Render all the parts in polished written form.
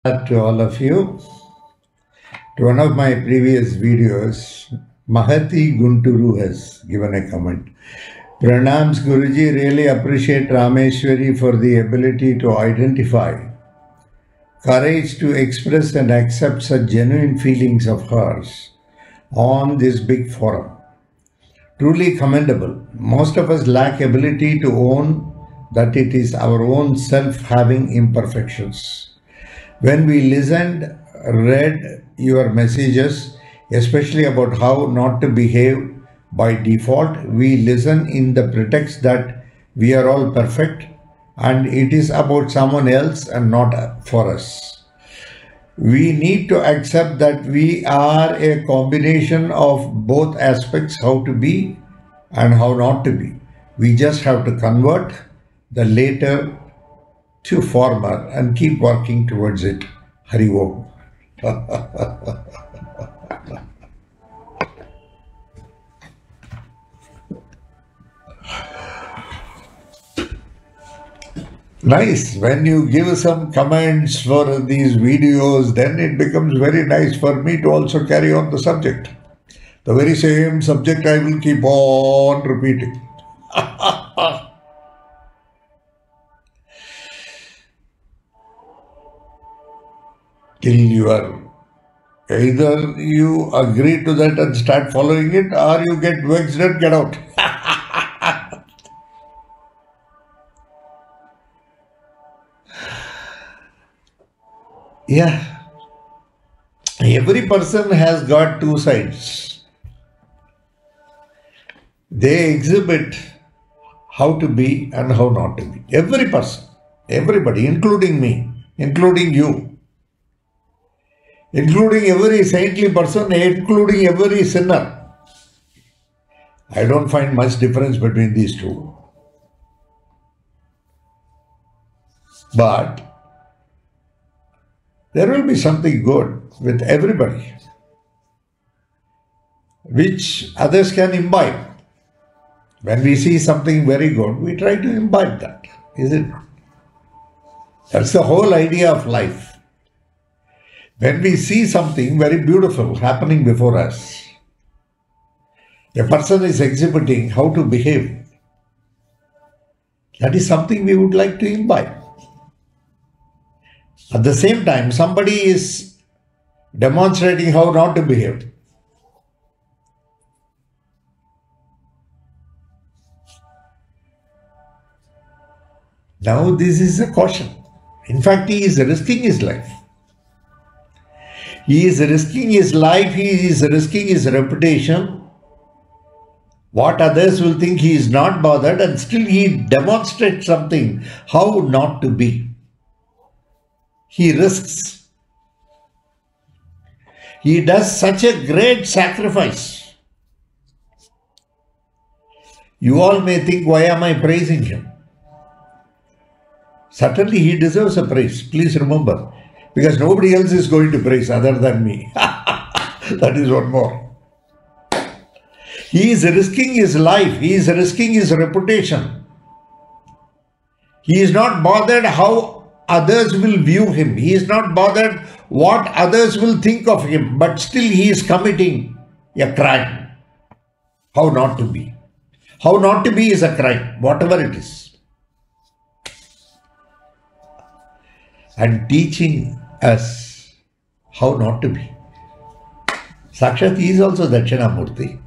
To all of you. To one of my previous videos, Mahati Gunturu has given a comment. Pranams Guruji, really appreciate Rameshwari for the ability to identify, courage to express and accept such genuine feelings of hers on this big forum. Truly commendable. Most of us lack ability to own that it is our own self having imperfections. When we listened, read your messages, especially about how not to behave by default, we listen in the pretext that we are all perfect and it is about someone else and not for us. We need to accept that we are a combination of both aspects, how to be and how not to be. We just have to convert the later to former and keep working towards it. Hari Om. Nice. When you give some comments for these videos, then it becomes very nice for me to also carry on the subject. The very same subject I will keep on repeating. Till you are either you agree to that and start following it, or you get vexed and get out. Yeah. Every person has got two sides. They exhibit how to be and how not to be. Every person, everybody, including me, including you. Including every saintly person, including every sinner. I don't find much difference between these two. But there will be something good with everybody, which others can imbibe. When we see something very good, we try to imbibe that, isn't it? That's the whole idea of life. When we see something very beautiful happening before us, a person is exhibiting how to behave. That is something we would like to imbibe. At the same time, somebody is demonstrating how not to behave. Now this is a caution. In fact, he is risking his life. He is risking his life, he is risking his reputation. What others will think, he is not bothered, and still he demonstrates something, how not to be. He risks. He does such a great sacrifice. You all may think, why am I praising him? Certainly he deserves a praise, please remember. Because nobody else is going to praise other than me. That is one more. He is risking his life. He is risking his reputation. He is not bothered how others will view him. He is not bothered what others will think of him. But still he is committing a crime. How not to be. How not to be is a crime, whatever it is. And teaching us how not to be. Sakshat is also Dakshinamurti.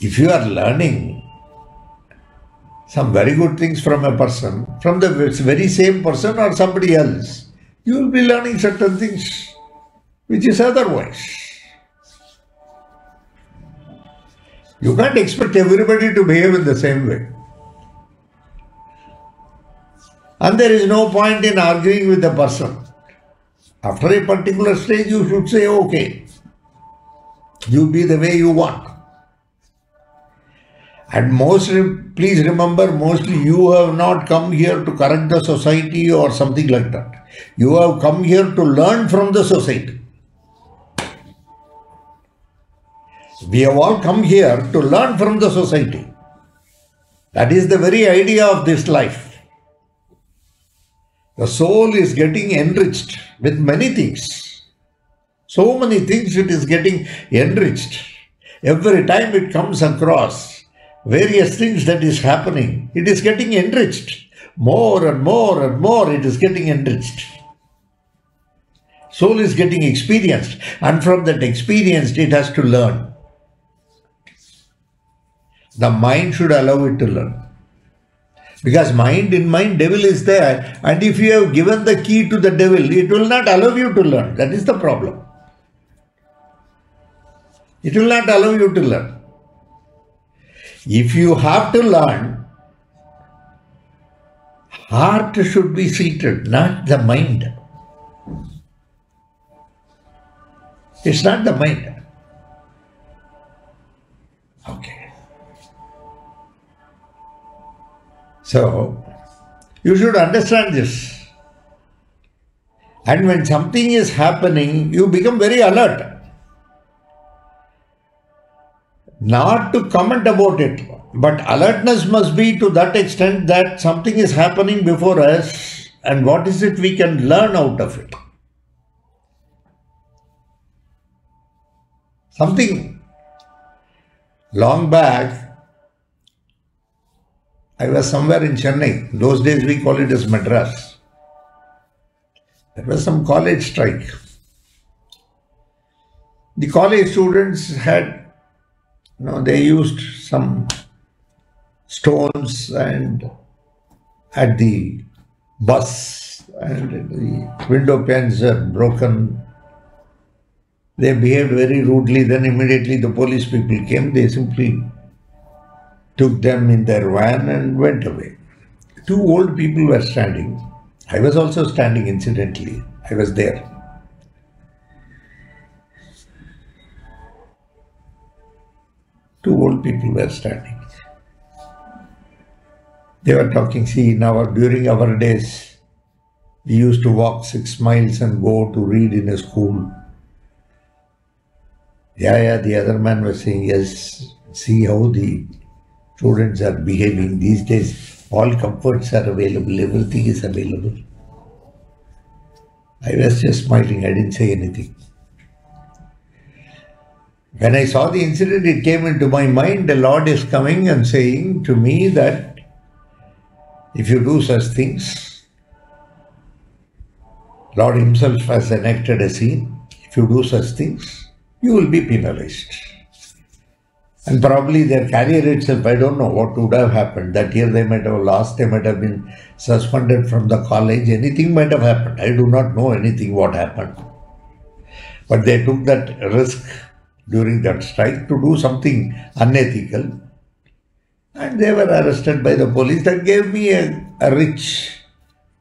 If you are learning some very good things from a person, from the very same person or somebody else, you will be learning certain things which is otherwise. You can't expect everybody to behave in the same way. And there is no point in arguing with the person. After a particular stage, you should say, okay, you be the way you want. And please remember, mostly you have not come here to correct the society or something like that. You have come here to learn from the society. We have all come here to learn from the society. That is the very idea of this life. The soul is getting enriched with many things. So many things it is getting enriched. Every time it comes across various things that is happening, it is getting enriched. More and more and more it is getting enriched. Soul is getting experienced, and from that experience it has to learn. The mind should allow it to learn. Because in mind devil is there, and if you have given the key to the devil, it will not allow you to learn. That is the problem. It will not allow you to learn. If you have to learn, heart should be seated, not the mind. It's not the mind. Okay. So, you should understand this. And when something is happening, you become very alert. Not to comment about it, but alertness must be to that extent that something is happening before us, and what is it we can learn out of it. Something long back, I was somewhere in Chennai. Those days we call it as Madras. There was some college strike. The college students had, they used some stones and at the bus, and the window panes were broken. They behaved very rudely. Then immediately the police people came. They simply took them in their van and went away. Two old people were standing. I was also standing, incidentally. I was there. Two old people were standing. They were talking. See, during our days, we used to walk 6 miles and go to read in a school. The other man was saying, yes, see how the students are behaving. These days, all comforts are available, everything is available. I was just smiling, I didn't say anything. When I saw the incident, it came into my mind, the Lord is coming and saying to me that if you do such things, Lord himself has enacted a scene. If you do such things, you will be penalized. And probably their career itself, I don't know what would have happened. That year they might have lost, they might have been suspended from the college, anything might have happened. I do not know anything what happened. But they took that risk during that strike to do something unethical. And they were arrested by the police. That gave me a rich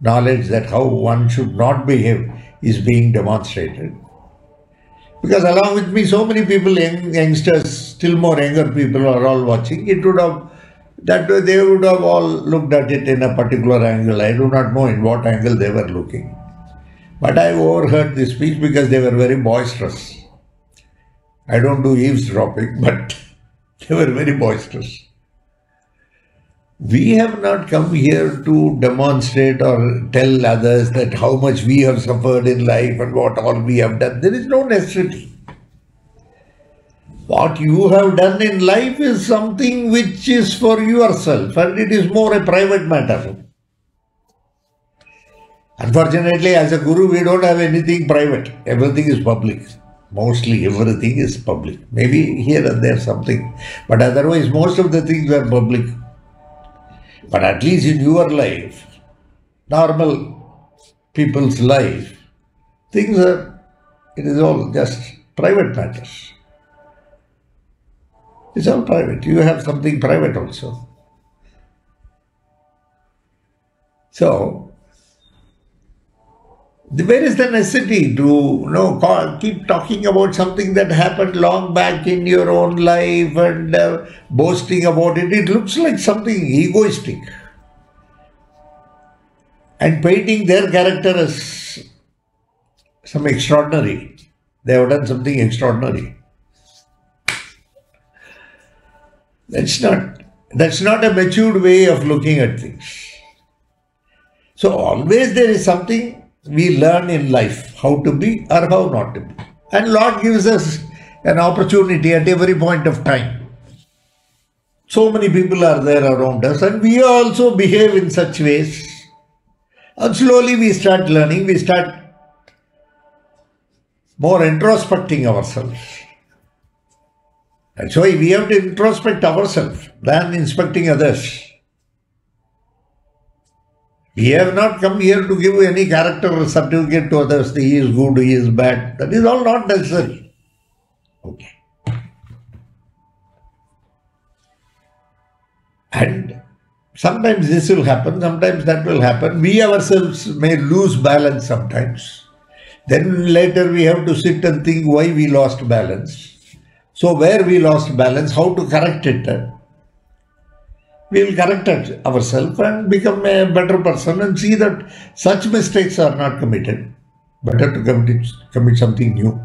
knowledge that how one should not behave is being demonstrated. Because along with me, so many people, youngsters, still more younger people are all watching. It would have, that way they would have all looked at it in a particular angle. I do not know in what angle they were looking. But I overheard this speech because they were very boisterous. I don't do eavesdropping, but they were very boisterous. We have not come here to demonstrate or tell others that how much we have suffered in life and what all we have done. There is no necessity. What you have done in life is something which is for yourself, and it is more a private matter. Unfortunately, as a guru, we don't have anything private. Everything is public. Mostly everything is public. Maybe here and there something. But otherwise, most of the things are public. But at least in your life, normal people's life, it is all just private matters. It's all private. You have something private also. So, where is the necessity to keep talking about something that happened long back in your own life and boasting about it? It looks like something egoistic. And painting their character as some extraordinary. They have done something extraordinary. That's not a matured way of looking at things. So always there is something we learn in life, how to be or how not to be. And Lord gives us an opportunity at every point of time. So many people are there around us and we also behave in such ways. And slowly we start learning, we start more introspecting ourselves. That's why we have to introspect ourselves than inspecting others. We have not come here to give any character certificate to others. He is good, he is bad. That is all not necessary. Okay. And sometimes this will happen, sometimes that will happen. We ourselves may lose balance sometimes. Then later we have to sit and think why we lost balance. So where we lost balance, how to correct it. We will correct it ourselves and become a better person and see that such mistakes are not committed. Better to commit something new.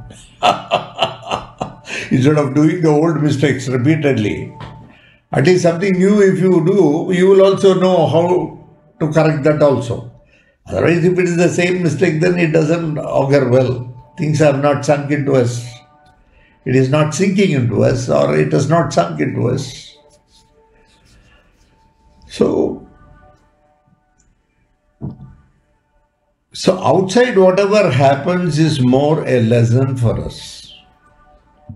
Instead of doing the old mistakes repeatedly. At least something new if you do, you will also know how to correct that also. Otherwise, if it is the same mistake, then it doesn't augur well. Things have not sunk into us. It is not sinking into us, or it has not sunk into us. So outside whatever happens is more a lesson for us.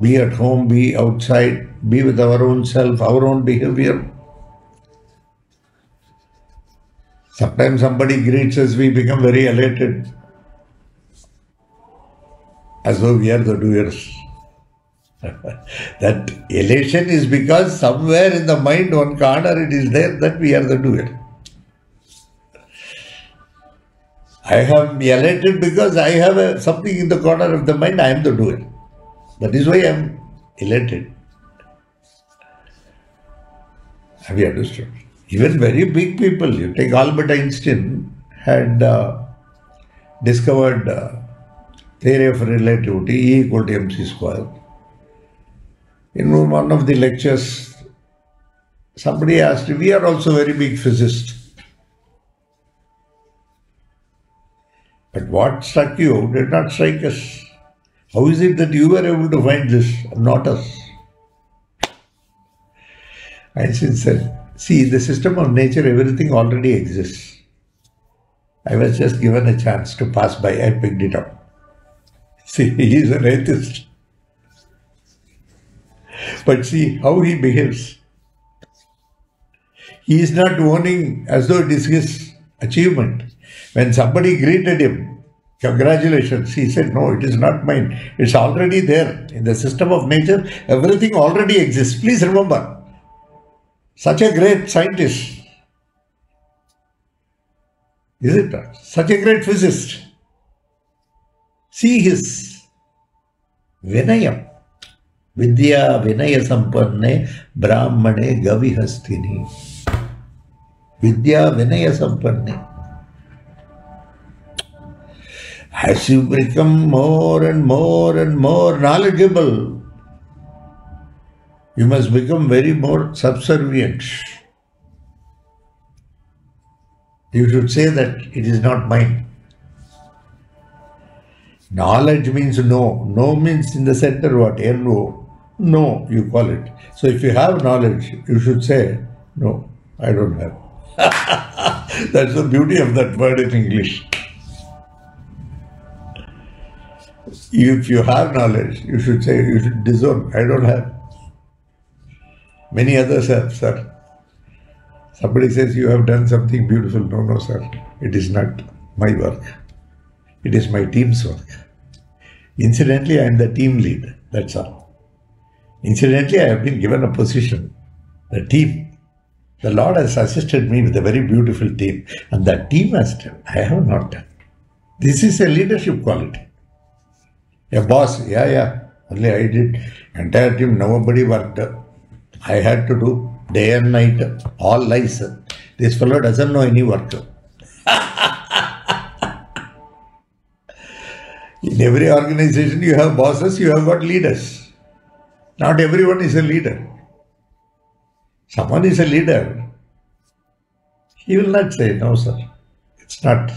Be at home, be outside, be with our own self, our own behavior. Sometimes somebody greets us, we become very elated, as though we are the doers. That elation is because somewhere in the mind, one corner, it is there that we are the doer. I am elated because I have something in the corner of the mind, I am the doer. That is why I am elated. Have you understood? Even very big people, you take Albert Einstein, had discovered theory of relativity, E equal to mc square. In one of the lectures, somebody asked, we are also very big physicists. But what struck you did not strike us. How is it that you were able to find this and not us? Einstein said, see, in the system of nature, everything already exists. I was just given a chance to pass by, I picked it up. See, he is an atheist. But see how he behaves. He is not owning as though it is his achievement. When somebody greeted him, congratulations, he said, no, it is not mine. It's already there. In the system of nature, everything already exists. Please remember, such a great scientist, is it not? Such a great physicist. See his Vinayam. Vidya Vinaya Sampanne Brahmane Gavihastini. Vidya Vinaya Sampanne. As you become more and more and more knowledgeable, you must become very more subservient. You should say that it is not mine. Knowledge means no. No means in the center what? N-O. No, you call it. So if you have knowledge, you should say, no, I don't have. That's the beauty of that word in English. If you have knowledge, you should say, you should disown. I don't have. Many others have, sir. Somebody says you have done something beautiful. No, no, sir. It is not my work. It is my team's work. Incidentally, I am the team lead. That's all. Incidentally, I have been given a position. The team. The Lord has assisted me with a very beautiful team. And that team has done. I have not done. This is a leadership quality. A boss, yeah. Only I did. Entire team, nobody worked. I had to do day and night, all lies. This fellow doesn't know any work. In every organization, you have bosses, you have got leaders. Not everyone is a leader. Someone is a leader. He will not say, no, sir. It's not,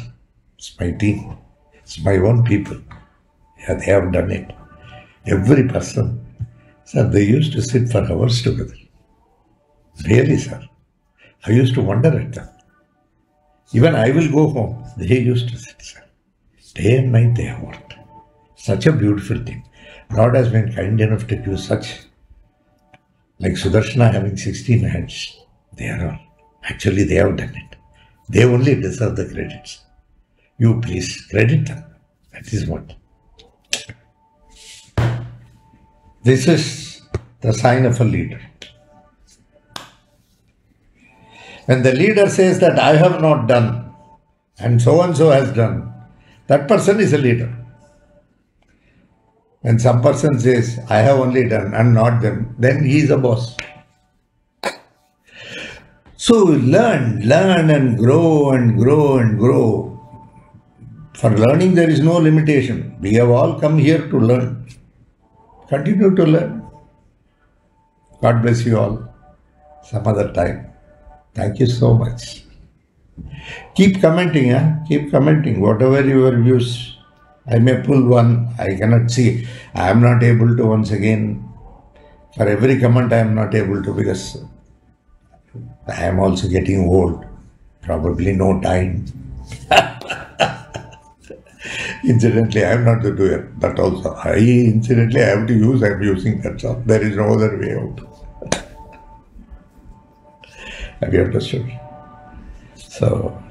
it's my team. It's my own people. Yeah, they have done it. Every person. Sir, they used to sit for hours together. Really, sir. I used to wonder at them. Even I will go home. They used to sit, sir. Day and night they have worked. Such a beautiful thing. God has been kind enough to give such, like Sudarshana having 16 hands. They are all. Actually, they have done it. They only deserve the credits. You please credit them. That is what. This is the sign of a leader. When the leader says that I have not done and so has done, that person is a leader. When some person says I have only done and not done, then he is a boss. So learn and grow and grow and grow. For learning there is no limitation. We have all come here to learn. Continue to learn. God bless you all. Some other time. Thank you so much. Keep commenting, keep commenting. Whatever your views, I may pull one. I cannot see. I am not able to once again. For every comment I am not able to because I am also getting old. Probably no time. Incidentally, I am not the doer. That also. I have to use. I am using that. So there is no other way out. Have you understood? So,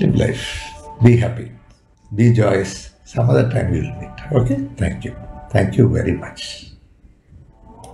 live life. Be happy. Be joyous. Some other time we will meet. Okay? Thank you. Thank you very much.